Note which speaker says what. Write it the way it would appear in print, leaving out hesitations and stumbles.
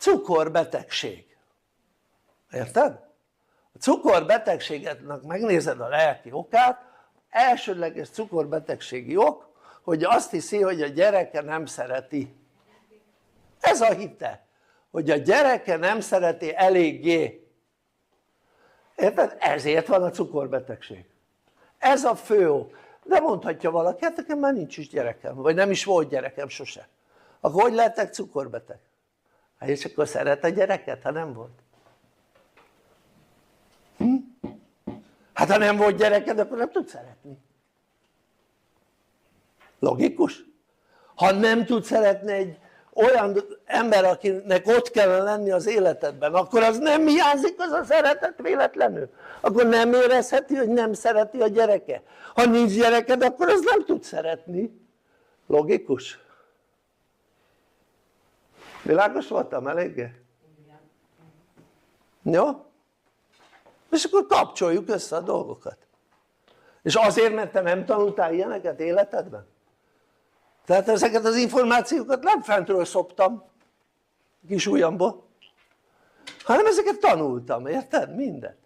Speaker 1: cukorbetegség, érted? A cukorbetegségetnek megnézed a lelki okát, elsődleges cukorbetegségi ok, hogy azt hiszi, hogy a gyereke nem szereti. Ez a hite, hogy a gyereke nem szereti eléggé. Érted? Ezért van a cukorbetegség. Ez a fő ok. De mondhatja valaki, hát nekem már nincs is gyerekem, vagy nem is volt gyerekem sose. Akkor hogy lehetek cukorbeteg? Hát és akkor szeret a gyereket, ha nem volt? Hát ha nem volt gyereked, akkor nem tud szeretni. Logikus? Ha nem tud szeretni egy olyan ember, akinek ott kellene lenni az életedben, akkor az nem hiányzik az a szeretet véletlenül. Akkor nem érezheti, hogy nem szereti a gyereke. Ha nincs gyereked, akkor az nem tud szeretni. Logikus? Világos voltam eléggé? Jó? És akkor kapcsoljuk össze a dolgokat. És azért, mert te nem tanultál ilyeneket életedben? Tehát ezeket az információkat nem fentről szoptam kis ujjamból, hanem ezeket tanultam, érted? Minden.